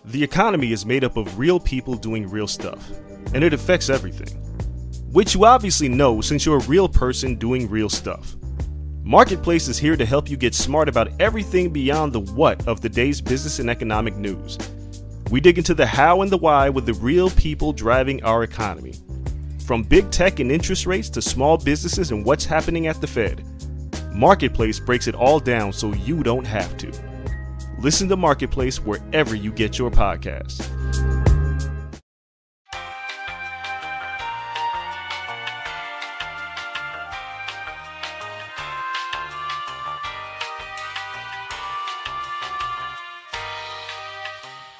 The economy is made up of real people doing real stuff, and it affects everything. Which you obviously know since you're a real person doing real stuff. Marketplace is here to help you get smart about everything beyond the what of the day's business and economic news. We dig into the how and the why with the real people driving our economy. From big tech and interest rates to small businesses and what's happening at the Fed. Marketplace breaks it all down so you don't have to. Listen to Marketplace wherever you get your podcasts.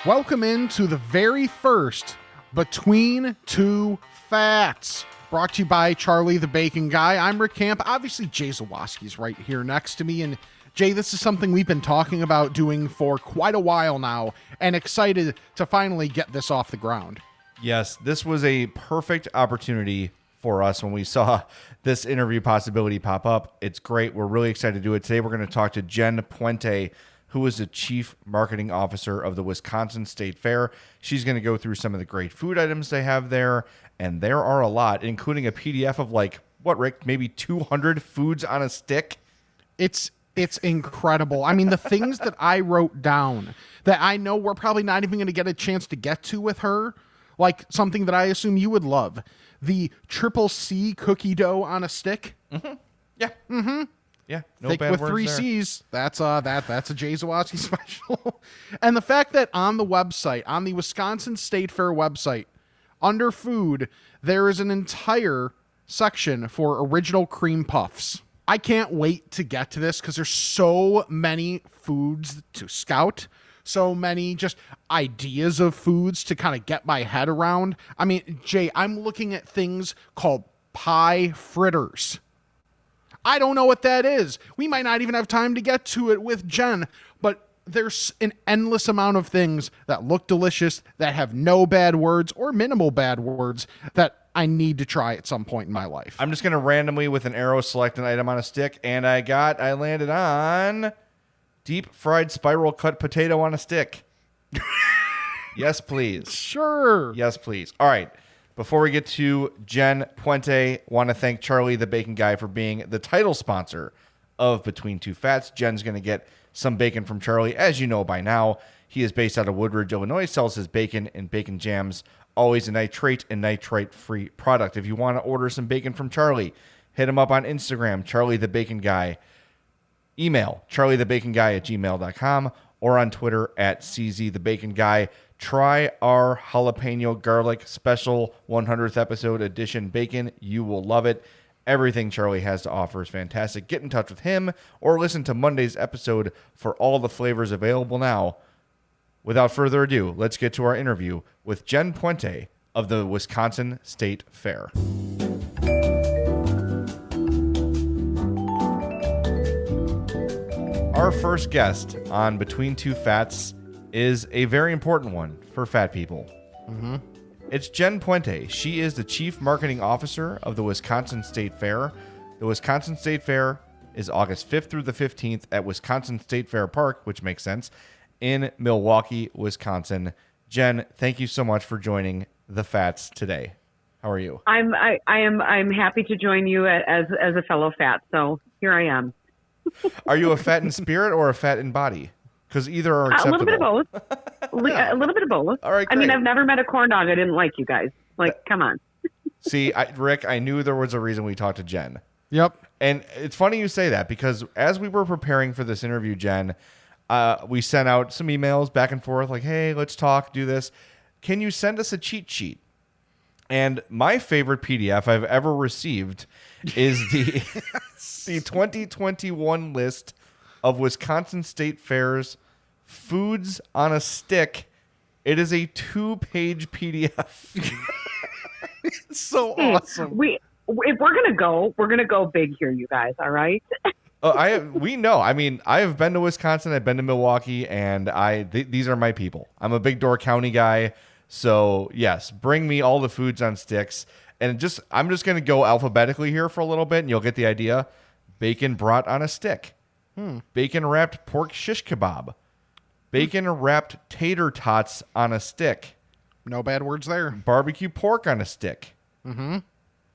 Welcome into the very first Between Two Fats, brought to you by Charlie the Bacon Guy. I'm Rick Camp. Obviously, Jay Zawoski's right here next to me. And Jay, this is something we've been talking about doing for quite a while now, and excited to finally get this off the ground. Yes, this was a perfect opportunity for us when we saw this interview possibility pop up. It's great. We're really excited to do it. Today, we're going to talk to Jen Puente, who is the Chief Marketing Officer of the Wisconsin State Fair. She's going to go through some of the great food items they have there, and there are a lot, including a PDF of Rick, maybe 200 foods on a stick? It's incredible. I mean, the things that I wrote down that I know we're probably not even going to get a chance to get to with her, like something that I assume you would love. The Triple C cookie dough on a stick. Mm-hmm. Yeah. Mm-hmm. Yeah, no thick bad with words 3 there. C's. That's a Jay Zawoski special. And the fact that on the website, on the Wisconsin State Fair website, under food, there is an entire section for original cream puffs. I can't wait to get to this because there's so many foods to scout, so many just ideas of foods to kind of get my head around. I mean, Jay, I'm looking at things called pie fritters. I don't know what that is. We might not even have time to get to it with Jen, but there's an endless amount of things that look delicious, that have no bad words or minimal bad words that I need to try at some point in my life. I'm just going to randomly with an arrow select an item on a stick, and I landed on deep fried spiral cut potato on a stick. Yes, please. Sure. Yes, please. All right. Before we get to Jen Puente, want to thank Charlie the Bacon Guy for being the title sponsor of Between Two Fats. Jen's going to get some bacon from Charlie. As you know by now, he is based out of Woodridge, Illinois, sells his bacon and bacon jams, always a nitrate and nitrite-free product. If you want to order some bacon from Charlie, hit him up on Instagram, Charlie the Bacon Guy. Email, charliethebaconguy@gmail.com, or on Twitter at CZTheBaconGuy. Try our jalapeno garlic special 100th episode edition bacon. You will love it. Everything Charlie has to offer is fantastic. Get in touch with him or listen to Monday's episode for all the flavors available now. Without further ado, let's get to our interview with Jen Puente of the Wisconsin State Fair. Our first guest on Between Two Fats is a very important one for fat people. Mm-hmm. It's Jen Puente. She is the Chief Marketing Officer of the Wisconsin State Fair. The Wisconsin State Fair is August 5th through the 15th at Wisconsin State Fair Park, which makes sense, in Milwaukee, Wisconsin. Jen, thank you so much for joining the Fats today. How are you? I'm happy to join you as a fellow fat. So here I am. Are you a fat in spirit or a fat in body? Because either are acceptable. A little bit of both. A little bit of both. All right, I mean, great. I've never met a corn dog I didn't like, you guys. Come on. See, Rick, I knew there was a reason we talked to Jen. Yep. And it's funny you say that because as we were preparing for this interview, Jen, we sent out some emails back and forth like, hey, let's talk, do this. Can you send us a cheat sheet? And my favorite PDF I've ever received is the 2021 list of Wisconsin State Fair's foods on a stick. It is a 2-page PDF. It's so awesome. If we're gonna go big here, you guys. All right. We know. I mean, I have been to Wisconsin. I've been to Milwaukee, and these are my people. I'm a Big Door County guy, so yes, bring me all the foods on sticks. And I'm just going to go alphabetically here for a little bit, and you'll get the idea. Bacon brat on a stick. Bacon wrapped pork shish kebab. bacon wrapped tater tots on a stick, No bad words there. barbecue pork on a stick,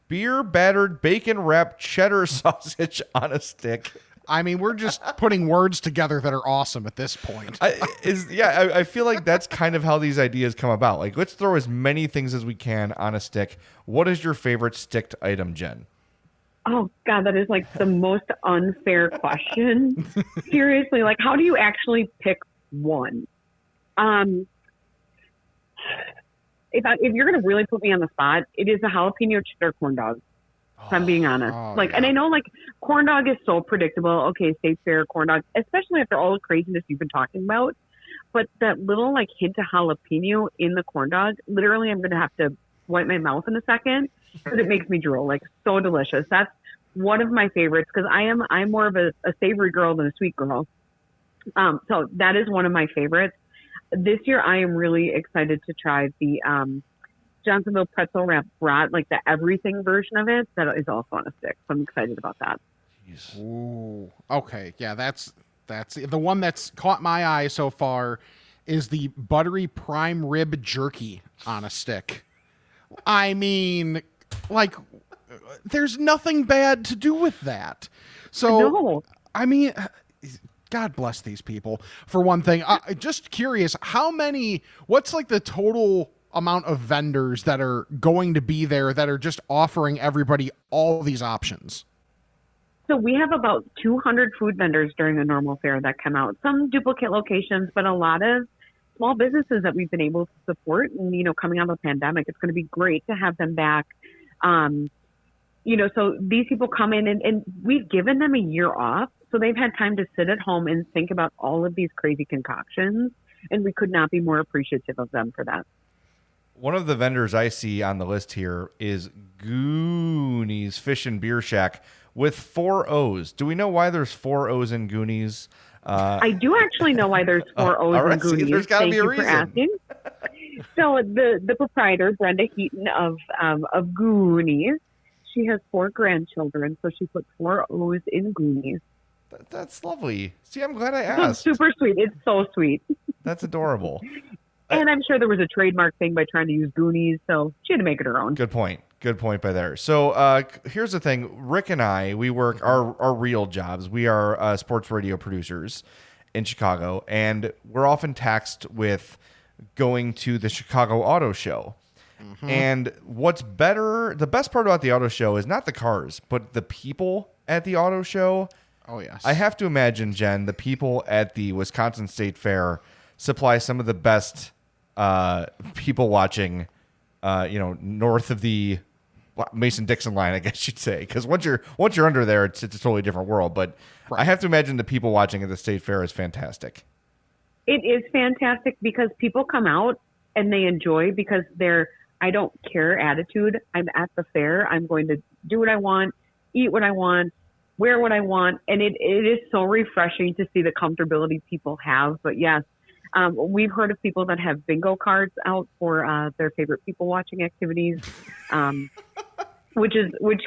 beer battered bacon wrapped cheddar sausage on a stick. I mean, we're just putting words together that are awesome at this point. I feel like that's kind of how these ideas come about. Like, let's throw as many things as we can on a stick. What is your favorite sticked item, Jen? Oh God, that is like the most unfair question. Seriously, like how do you actually pick one? If you're gonna really put me on the spot, it is a jalapeno cheddar corn dog. If I'm being honest. And I know like corn dog is so predictable. Okay, state fair corn dog, especially after all the craziness you've been talking about. But that little like hint of jalapeno in the corn dog, literally I'm gonna have to wipe my mouth in a second because it makes me drool. Like so delicious. That's one of my favorites because I'm more of a savory girl than a sweet girl. So that is one of my favorites. This year I am really excited to try the Johnsonville pretzel wrap brat, like the everything version of it. That is also on a stick. So I'm excited about that. Ooh, okay. Yeah, that's the one that's caught my eye so far is the buttery prime rib jerky on a stick. I mean, like, there's nothing bad to do with that. So, No. I mean, God bless these people. For one thing, just curious, what's like the total amount of vendors that are going to be there that are just offering everybody all these options? So we have about 200 food vendors during a normal fair that come out. Some duplicate locations, but a lot of small businesses that we've been able to support. And, coming out of the pandemic, it's going to be great to have them back. So these people come in and we've given them a year off. So they've had time to sit at home and think about all of these crazy concoctions. And we could not be more appreciative of them for that. One of the vendors I see on the list here is Goonies Fish and Beer Shack with 4 O's. Do we know why there's 4 O's in Goonies? I do actually know why there's 4 O's in Goonies. See, there's got to Thank be a you reason. for asking. So the proprietor, Brenda Heaton of Goonies, she has 4 grandchildren, so she put 4 O's in Goonies. That's lovely. See, I'm glad I So asked. it's super sweet. It's so sweet. That's adorable. And I'm sure there was a trademark thing by trying to use Goonies, so she had to make it her own. Good point. Good point by there. So here's the thing. Rick and I, we work our real jobs. We are sports radio producers in Chicago, and we're often taxed with going to the Chicago Auto Show. And the best part about the auto show is not the cars, but the people at the auto show. Oh, yes. I have to imagine, Jen, the people at the Wisconsin State Fair supply some of the best people watching, north of the Mason-Dixon line, I guess you'd say. Because once you're under there, it's a totally different world. But I have to imagine the people watching at the State Fair is fantastic. It is fantastic because people come out and they enjoy because they're I don't care attitude. I'm at the fair. I'm going to do what I want, eat what I want, wear what I want. And it is so refreshing to see the comfortability people have. But yes, we've heard of people that have bingo cards out for their favorite people watching activities, which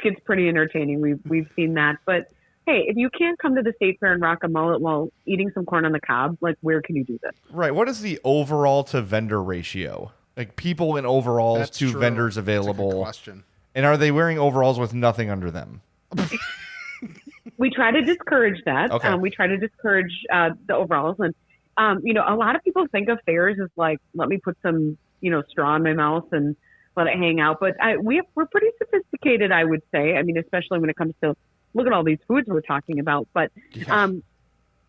gets pretty entertaining. We've seen that. But hey, if you can't come to the State Fair and rock a mullet while eating some corn on the cob, like where can you do this? Right. What is the overall to vendor ratio? Like people in overalls That's to true. vendors That's a good available. question. And are they wearing overalls with nothing under them? We try to discourage that. Okay. We try to discourage the overalls. And, a lot of people think of fairs as like, let me put some, straw in my mouth and let it hang out. But we're pretty sophisticated, I would say. I mean, especially when it comes to, look at all these foods we're talking about. But on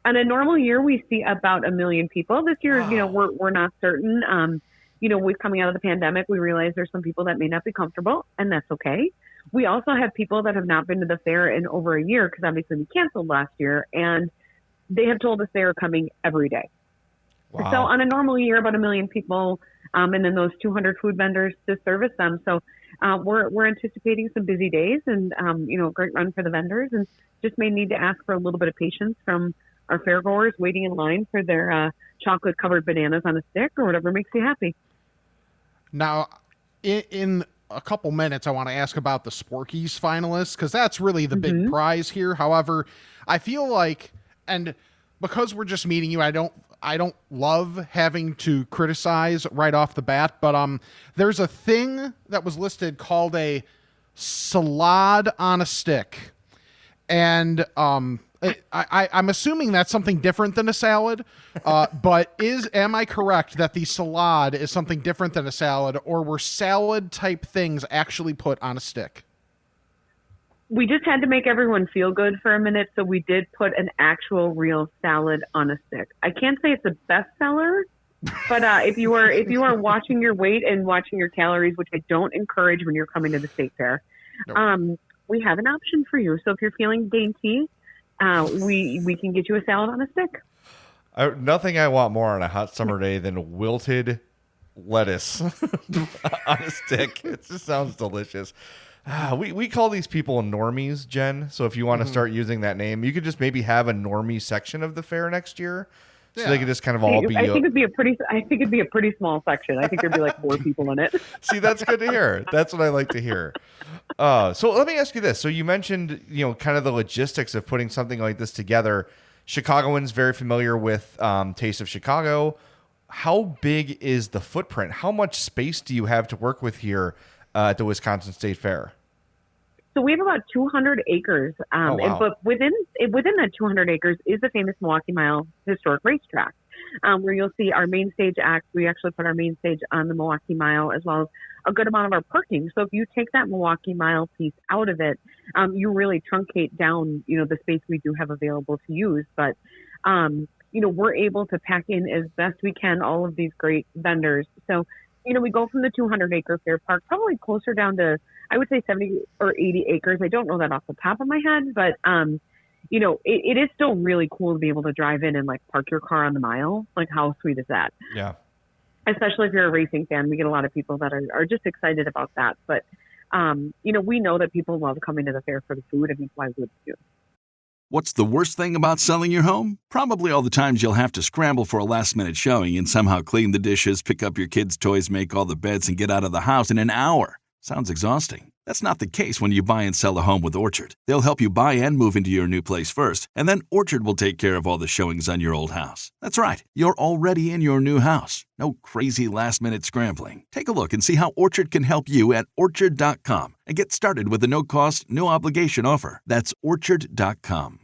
a normal year, we see about 1 million people. This year, we're not certain. With coming out of the pandemic, we realize there's some people that may not be comfortable, and that's okay. We also have people that have not been to the fair in over a year because obviously we canceled last year, and they have told us they are coming every day. Wow. So on a normal year, about 1 million people, and then those 200 food vendors to service them. So we're anticipating some busy days and, a great run for the vendors, and just may need to ask for a little bit of patience from our fairgoers waiting in line for their chocolate-covered bananas on a stick or whatever makes you happy. Now, in a couple minutes, I want to ask about the Sporkies finalists, because that's really the big prize here. However, I feel like, and because we're just meeting you, I don't love having to criticize right off the bat, but there's a thing that was listed called a salad on a stick. And I'm assuming that's something different than a salad, but am I correct that the salad is something different than a salad, or were salad type things actually put on a stick? We just had to make everyone feel good for a minute, so we did put an actual real salad on a stick. I can't say it's a bestseller, but if you are watching your weight and watching your calories, which I don't encourage when you're coming to the state fair, nope. We have an option for you. So if you're feeling dainty, we can get you a salad on a stick. Nothing I want more on a hot summer day than wilted lettuce on a stick. It just sounds delicious. We call these people normies, Jen. So if you want to start using that name, you could just maybe have a normie section of the fair next year. So they could just kind of all be. I think it'd be a pretty small section. I think there'd be like 4 people in it. See, that's good to hear. That's what I like to hear. So let me ask you this. So you mentioned, kind of the logistics of putting something like this together. Chicagoans very familiar with Taste of Chicago. How big is the footprint? How much space do you have to work with here at the Wisconsin State Fair? So we have about 200 acres, but within that 200 acres is the famous Milwaukee Mile historic racetrack, where you'll see our main stage act. We actually put our main stage on the Milwaukee Mile, as well as a good amount of our parking. So if you take that Milwaukee Mile piece out of it, you really truncate down, the space we do have available to use. But, we're able to pack in as best we can all of these great vendors. So, we go from the 200-acre fair park probably closer down to, I would say 70 or 80 acres. I don't know that off the top of my head, but, it is still really cool to be able to drive in and like park your car on the mile. Like, how sweet is that? Yeah. Especially if you're a racing fan, we get a lot of people that are just excited about that. But, we know that people love coming to the fair for the food, and why would you? What's the worst thing about selling your home? Probably all the times you'll have to scramble for a last-minute showing and somehow clean the dishes, pick up your kids' toys, make all the beds, and get out of the house in an hour. Sounds exhausting. That's not the case when you buy and sell a home with Orchard. They'll help you buy and move into your new place first, and then Orchard will take care of all the showings on your old house. That's right. You're already in your new house. No crazy last-minute scrambling. Take a look and see how Orchard can help you at Orchard.com and get started with a no-cost, no-obligation offer. That's Orchard.com.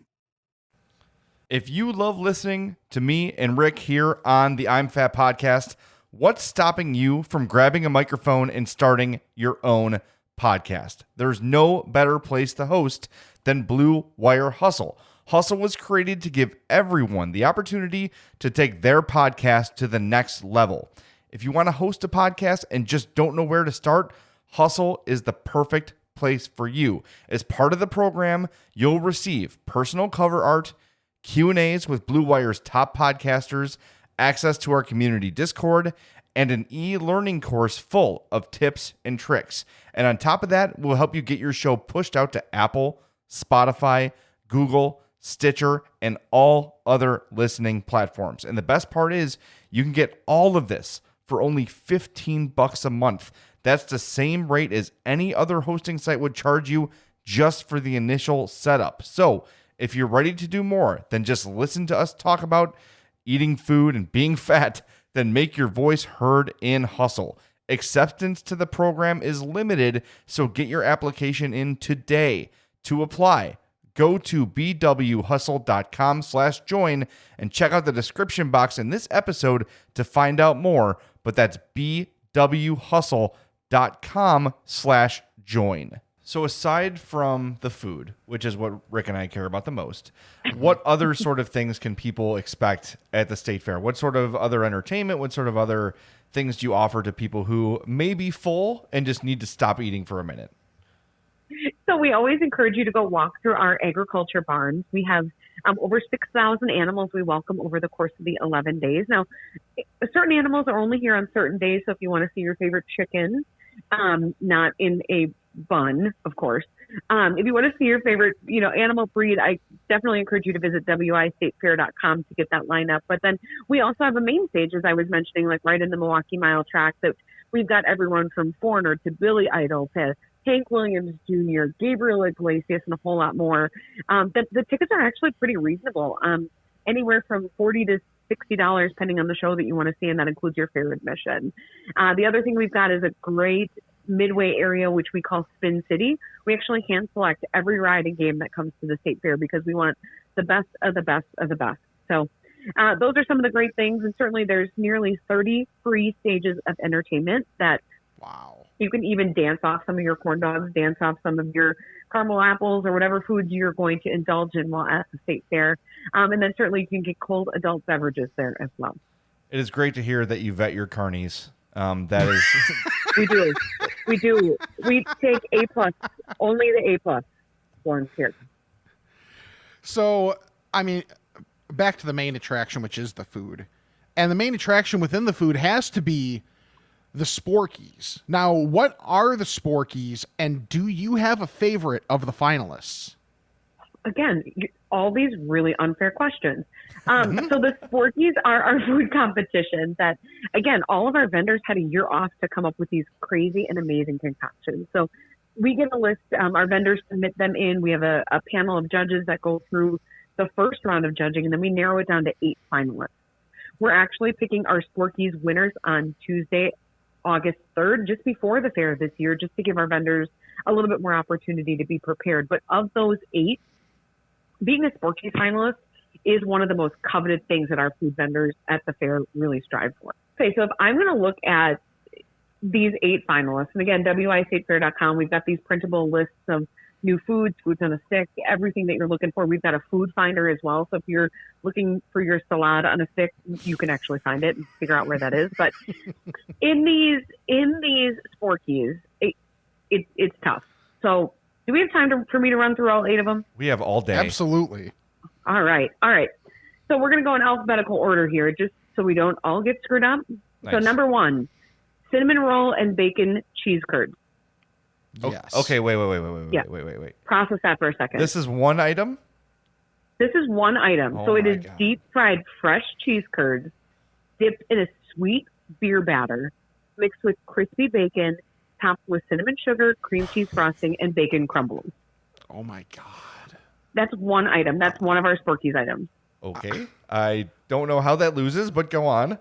If you love listening to me and Rick here on the I'm Fat podcast, what's stopping you from grabbing a microphone and starting your own podcast? There's no better place to host than Blue Wire Hustle. Hustle was created to give everyone the opportunity to take their podcast to the next level. If you want to host a podcast and just don't know where to start, Hustle is the perfect place for you. As part of the program, you'll receive personal cover art, Q&As with Blue Wire's top podcasters, access to our community Discord, and an e-learning course full of tips and tricks. And on top of that, we'll help you get your show pushed out to Apple, Spotify, Google, Stitcher, and all other listening platforms. And the best part is you can get all of this for only $15 a month. That's the same rate as any other hosting site would charge you just for the initial setup. So if you're ready to do more than just listen to us talk about eating food and being fat, then make your voice heard in Hustle. Acceptance to the program is limited, so get your application in today. To apply, go to bwhustle.com/join and check out the description box in this episode to find out more, but that's bwhustle.com/join. So aside from the food, which is what Rick and I care about the most, what other sort of things can people expect at the State Fair? What sort of other entertainment, what sort of other things do you offer to people who may be full and just need to stop eating for a minute? So we always encourage you to go walk through our agriculture barns. We have over 6,000 animals we welcome over the course of the 11 days. Now, certain animals are only here on certain days, so if you want to see your favorite chicken, not in a bun, of course. If you want to see your favorite, animal breed, I definitely encourage you to visit wistatefair.com to get that lineup. But then we also have a main stage, as I was mentioning, like right in the Milwaukee Mile track, that we've got everyone from Foreigner to Billy Idol to Hank Williams Jr., Gabriel Iglesias, and a whole lot more. The tickets are actually pretty reasonable, anywhere from $40 to $60 depending on the show that you want to see, and that includes your fair admission. The other thing we've got is a great midway area, which we call Spin City. We actually hand select every ride and game that comes to the state fair because we want the best of the best of the best. So those are some of the great things, and certainly there's nearly 30 free stages of entertainment that you can even dance off some of your corn dogs, dance off some of your caramel apples or whatever foods you're going to indulge in while at the state fair. And then certainly you can get cold adult beverages there as well. It is great to hear that you vet your carnies. That is... We do. We take A+, only the A+ ones here. So, I mean, back to the main attraction, which is the food. And the main attraction within the food has to be the Sporkies. Now, what are the Sporkies, and do you have a favorite of the finalists? Again, all these really unfair questions. So the Sporkies are our food competition that, again, all of our vendors had a year off to come up with these crazy and amazing concoctions. So we get a list, our vendors submit them in. We have a panel of judges that go through the first round of judging, and then we narrow it down to 8 finalists. We're actually picking our Sporkies winners on Tuesday, August 3rd, just before the fair this year, just to give our vendors a little bit more opportunity to be prepared. But of those 8, being a Sporkies finalist is one of the most coveted things that our food vendors at the fair really strive for. Okay, so if I'm going to look at these 8 finalists, and again, wistatefair.com, we've got these printable lists of new foods on a stick, everything that you're looking for. We've got a food finder as well. So if you're looking for your salad on a stick, you can actually find it and figure out where that is. But in these Sporkies, it's tough. So do we have time for me to run through all 8 of them? We have all day. Absolutely. All right. So we're going to go in alphabetical order here, just so we don't all get screwed up. Nice. So number 1, cinnamon roll and bacon cheese curds. Yes. Okay, wait. Yeah. Wait. Process that for a second. This is one item? This is one item. Oh so it my is God. deep fried fresh cheese curds dipped in a sweet beer batter mixed with crispy bacon, topped with cinnamon sugar, cream cheese frosting, and bacon crumbles. Oh my God. That's one item. That's one of our Sporkies items. Okay. I don't know how that loses, but go on.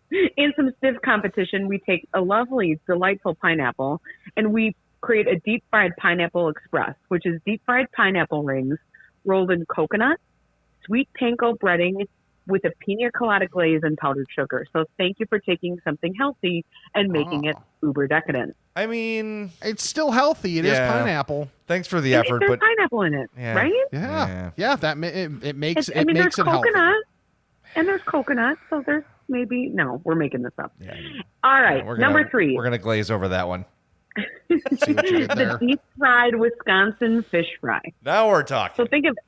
In some stiff competition, we take a lovely, delightful pineapple, and we create a deep-fried pineapple express, which is deep-fried pineapple rings rolled in coconut, sweet panko breading with a pina colada glaze and powdered sugar. So thank you for taking something healthy and making it uber decadent. I mean, It's still healthy. It is pineapple. Thanks for the And effort, there's but pineapple in it, Yeah. right? Yeah. That it makes I mean, makes there's it healthy. coconut, and there's coconut, so there's maybe, no, we're making this up. Yeah. All right, We're number gonna, 3. We're going to glaze over that one. See what you did The there. deep fried Wisconsin fish fry. Now we're talking. So think of,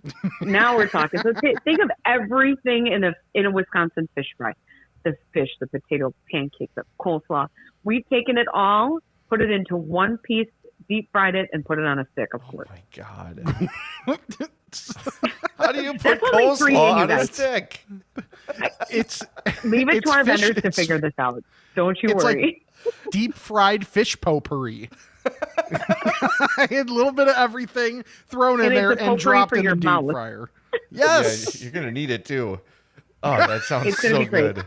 now we're talking. So think of everything in a Wisconsin fish fry. The fish, the potato, pancakes, the coleslaw. We've taken it all, put it into one piece, deep fried it, and put it on a stick, of course. Oh my God. How do you put That's only 3 coleslaw you on a guys. stick? It's Leave it it's to our fish- vendors to it's- figure this out. Don't you it's worry. like deep fried fish potpourri. I had a little bit of everything thrown in And it's there a and potpourri dropped for in the your deep mouth. fryer. Yeah, Yes. you're going to need it too. Oh, that sounds It's gonna so be great. good.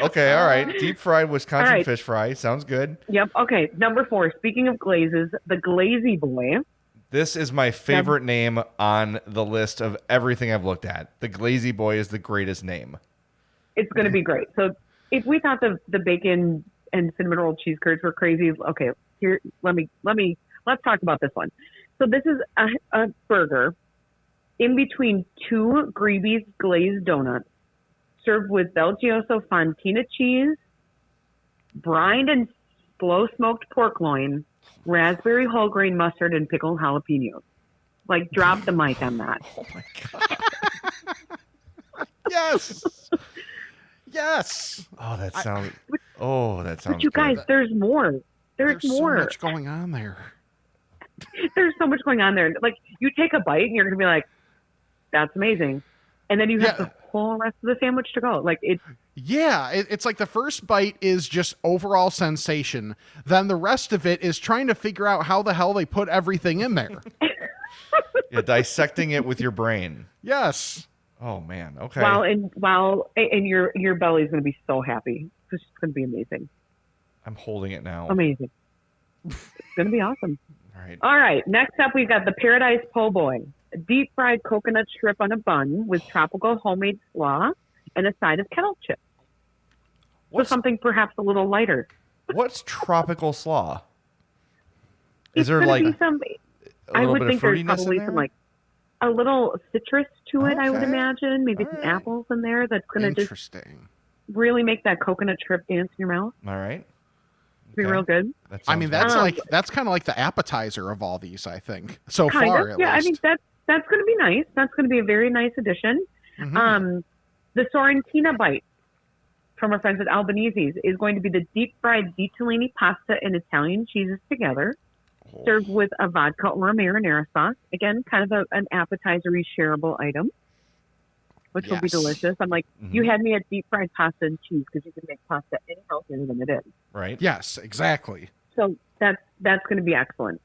Okay, all right. Deep fried Wisconsin All right. fish fry. Sounds good. Yep. Okay. Number 4. Speaking of glazes, the Glazy Boy. This is my favorite name on the list of everything I've looked at. The Glazy Boy is the greatest name. It's going to be great. So if we thought the bacon and cinnamon roll cheese curds were crazy, okay, here let's talk about this one. So this is a burger in between 2 Greeby's glazed donuts, served with Belgioso Fontina cheese, brined and slow smoked pork loin, raspberry whole grain mustard, and pickled jalapenos. Like, drop the mic on that. Oh my God. Yes. Yes. Oh, that sounds. That sounds. But you guys, good. there's more. There's more. So much going on there. There's so much going on there. Like, you take a bite and you're going to be like, that's amazing. And then you have Yeah. the whole rest of the sandwich to go. Like, it's Yeah, it's like the first bite is just overall sensation. Then the rest of it is trying to figure out how the hell they put everything in there. Yeah, dissecting it with your brain. Yes. Oh man. Okay. And your belly is going to be so happy. It's just going to be amazing. I'm holding it now. Amazing. It's going to be awesome. All right. All right. Next up, we've got the Paradise Po' Boy, a deep fried coconut strip on a bun with tropical homemade slaw and a side of kettle chips. So something perhaps a little lighter. What's tropical slaw? Is It's there gonna like be some? a I little would bit think of there's fruitiness probably in some there? like a little citrus to it. I would Okay. imagine maybe All some right. apples in there. That's gonna just Interesting. really make that coconut strip dance in your mouth. All right. Be Okay. real good. That I mean, sounds that's kind of like the appetizer of all these, I think. So Kind far, of. at Yeah, I least. think that's going to be nice. That's going to be a very nice addition. Mhm. The Sorrentina bite from our friends at Albanese's is going to be the deep fried ditalini pasta and Italian cheeses together, served with a vodka or a marinara sauce. Again, kind of an appetizer-y shareable item, which will be Yes. delicious. I'm like, you had me at deep fried pasta and cheese because you can make pasta any healthier than it is. right. Yes, exactly. So that's going to be excellent.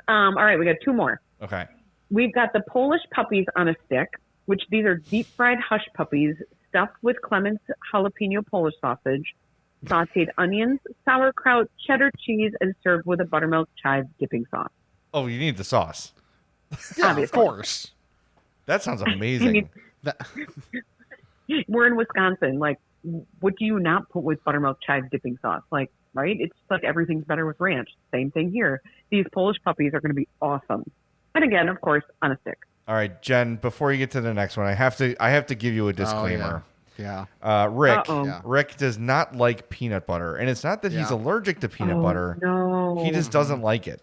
All right, we got two more. Okay. We've got the Polish puppies on a stick, which these are deep fried hush puppies stuffed with Clement's jalapeno Polish sausage, sauteed onions, sauerkraut, cheddar cheese, and served with a buttermilk chive dipping sauce. Oh, you need the sauce. Yeah, Obviously. of course. That sounds amazing. That- We're in Wisconsin. Like, what do you not put with buttermilk chive dipping sauce? Like, right? It's like everything's better with ranch. Same thing here. These Polish puppies are going to be awesome. And again, of course, on a stick. All right, Jen, before you get to the next one, I have to give you a disclaimer. yeah. Rick Uh-oh. Yeah. Rick does not like peanut butter, and it's not that he's Yeah. allergic to peanut butter. No. He just doesn't like it.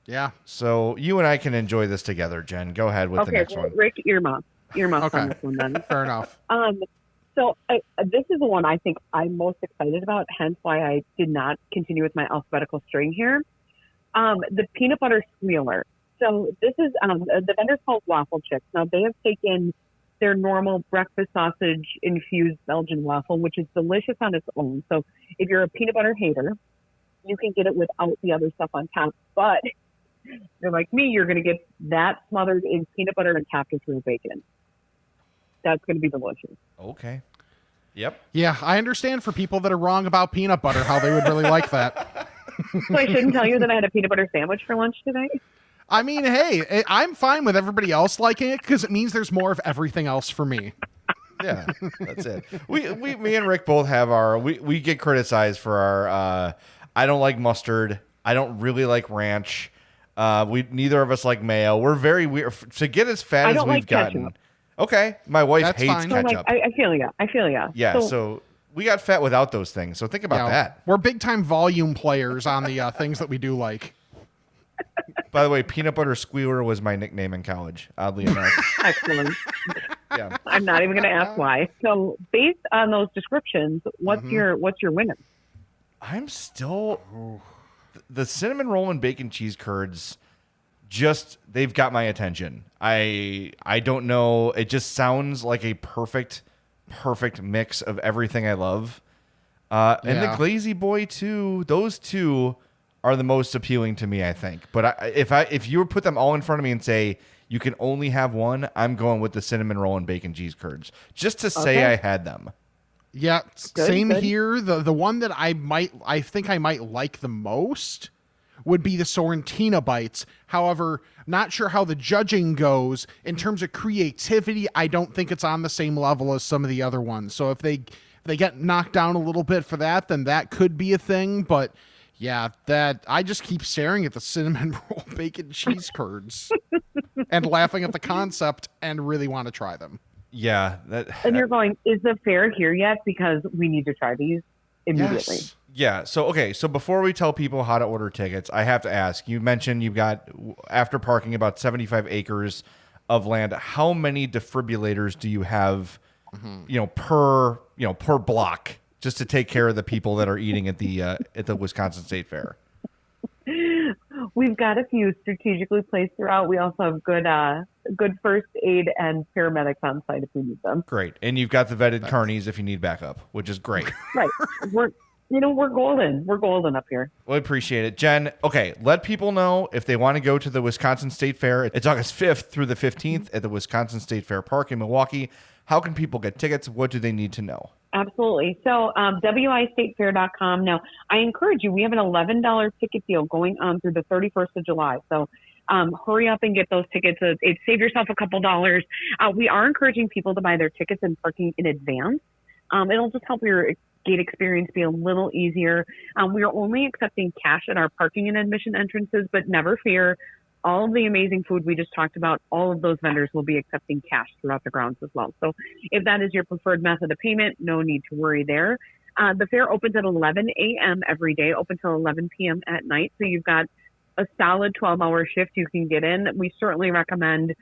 Yeah. So you and I can enjoy this together, Jen. Go ahead with the Okay, next well, one. Rick, earmuffs Okay. on this one then. Fair enough. So this is the one I think I'm most excited about, hence why I did not continue with my alphabetical string here. The peanut butter squealer. So this is, the vendor's called Waffle Chicks. Now, they have taken their normal breakfast sausage infused Belgian waffle, which is delicious on its own. So if you're a peanut butter hater, you can get it without the other stuff on top. But if you're like me, you're going to get that smothered in peanut butter and topped with real bacon. That's going to be delicious. Okay. Yep. Yeah, I understand for people that are wrong about peanut butter how they would really like that. So I shouldn't tell you that I had a peanut butter sandwich for lunch today? I mean, hey, I'm fine with everybody else liking it because it means there's more of everything else for me. Yeah, that's it. Me and Rick both have we get criticized for our I don't like mustard. I don't really like ranch. Neither of us like mayo. We're very weird to get as fat I as don't we've like gotten. ketchup. Okay, my wife That's hates fine. So, ketchup. I feel ya. I feel ya. Yeah, so we got fat without those things. So think about Yeah, that. We're big time volume players on the things that we do like. By the way, peanut butter squealer was my nickname in college. Oddly enough. Excellent. Yeah. I'm not even going to ask why. So based on those descriptions, what's your winner? I'm still the cinnamon roll and bacon cheese curds. Just they've got my attention. I don't know. It just sounds like a perfect mix of everything I love. And the Yeah. Glazy Boy too. Those two are the most appealing to me, I think. But if you were put them all in front of me and say you can only have one, I'm going with the cinnamon roll and bacon cheese curds just to say Okay. I had them. Yeah, Good, same good. here. The one that I think I might like the most would be the Sorrentina bites. However, not sure how the judging goes in terms of creativity. I don't think it's on the same level as some of the other ones. So if they get knocked down a little bit for that, then that could be a thing. But yeah, that I just keep staring at the cinnamon roll bacon cheese curds and laughing at the concept and really want to try them. Yeah, And you're going, is the fair here yet? Because we need to try these immediately. Yes. Yeah. So before we tell people how to order tickets, I have to ask. You mentioned you've got, after parking about 75 acres of land, how many defibrillators do you have? Per block, just to take care of the people that are eating at the Wisconsin State Fair. We've got a few strategically placed throughout. We also have good first aid and paramedics on site if we need them. Great. And you've got the vetted carnies if you need backup, which is great. Right. we're golden. We're golden up here. We appreciate it. Jen, okay, let people know if they want to go to the Wisconsin State Fair. It's August 5th through the 15th at the Wisconsin State Fair Park in Milwaukee. How can people get tickets? What do they need to know? Absolutely. So wistatefair.com. Now, I encourage you, we have an $11 ticket deal going on through the 31st of July. So hurry up and get those tickets. Save yourself a couple dollars. We are encouraging people to buy their tickets and parking in advance. It'll just help your gate experience be a little easier. We are only accepting cash at our parking and admission entrances, but never fear. All of the amazing food we just talked about, all of those vendors will be accepting cash throughout the grounds as well. So if that is your preferred method of payment, no need to worry there. The fair opens at 11 a.m. every day, open till 11 p.m. at night. So you've got a solid 12-hour shift you can get in. We certainly recommend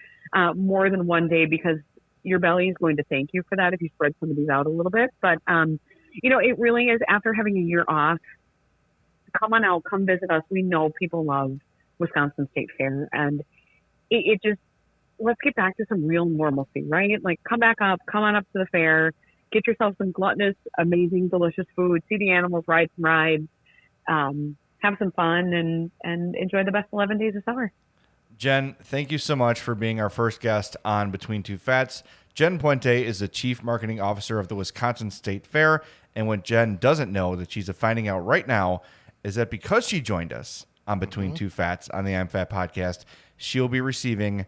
more than one day because your belly is going to thank you for that if you spread some of these out a little bit. But, it really is, after having a year off, come on out, come visit us. We know people love Wisconsin State Fair, and it just, let's get back to some real normalcy, right? Like, come back up, come on up to the fair, get yourself some gluttonous, amazing, delicious food, see the animals, ride some rides, have some fun, and enjoy the best 11 days of summer. Jen, thank you so much for being our first guest on Between Two Fats. Jen Puente is the Chief Marketing Officer of the Wisconsin State Fair, and what Jen doesn't know that she's finding out right now is that because she joined us on Between Two Fats on the I'm Fat podcast, she'll be receiving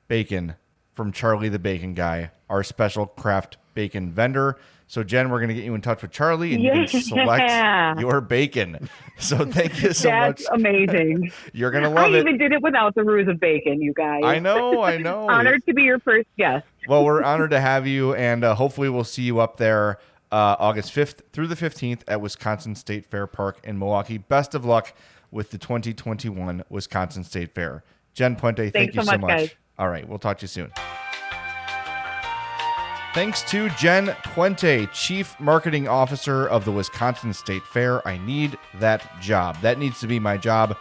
bacon from Charlie the Bacon Guy, our special craft bacon vendor. So, Jen, we're going to get you in touch with Charlie, and you can select your bacon. So thank you so much. That's amazing. You're going to love it. I even did it without the ruse of bacon, you guys. I know. Honored to be your first guest. Well, we're honored to have you, and hopefully we'll see you up there August 5th through the 15th at Wisconsin State Fair Park in Milwaukee. Best of luck with the 2021 Wisconsin State Fair. Jen Puente, thank you so much. Guys. All right, we'll talk to you soon. Thanks to Jen Puente, Chief Marketing Officer of the Wisconsin State Fair. I need that job. That needs to be my job.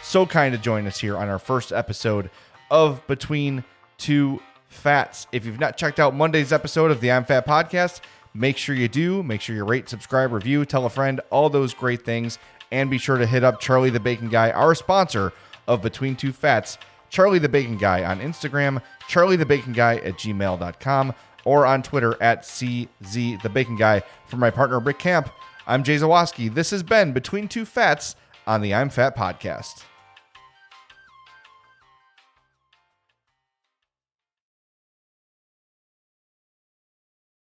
So kind to join us here on our first episode of Between Two Fats. If you've not checked out Monday's episode of the I'm Fat podcast, make sure you do. Make sure you rate, subscribe, review, tell a friend, all those great things. And be sure to hit up Charlie the Bacon Guy, our sponsor of Between Two Fats, Charlie the Bacon Guy on Instagram, charliethebaconguy@gmail.com, or on Twitter @CZTheBaconGuy. For my partner, Rick Camp, I'm Jay Zawoski. This has been Between Two Fats on the I'm Fat podcast.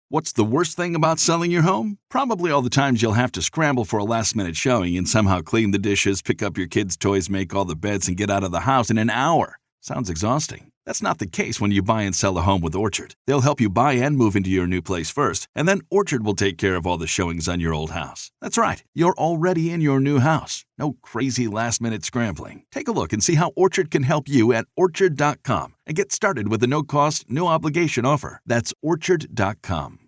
What's the worst thing about selling your home? Probably all the times you'll have to scramble for a last-minute showing and somehow clean the dishes, pick up your kids' toys, make all the beds, and get out of the house in an hour. Sounds exhausting. That's not the case when you buy and sell a home with Orchard. They'll help you buy and move into your new place first, and then Orchard will take care of all the showings on your old house. That's right. You're already in your new house. No crazy last-minute scrambling. Take a look and see how Orchard can help you at Orchard.com and get started with a no-cost, no-obligation offer. That's Orchard.com.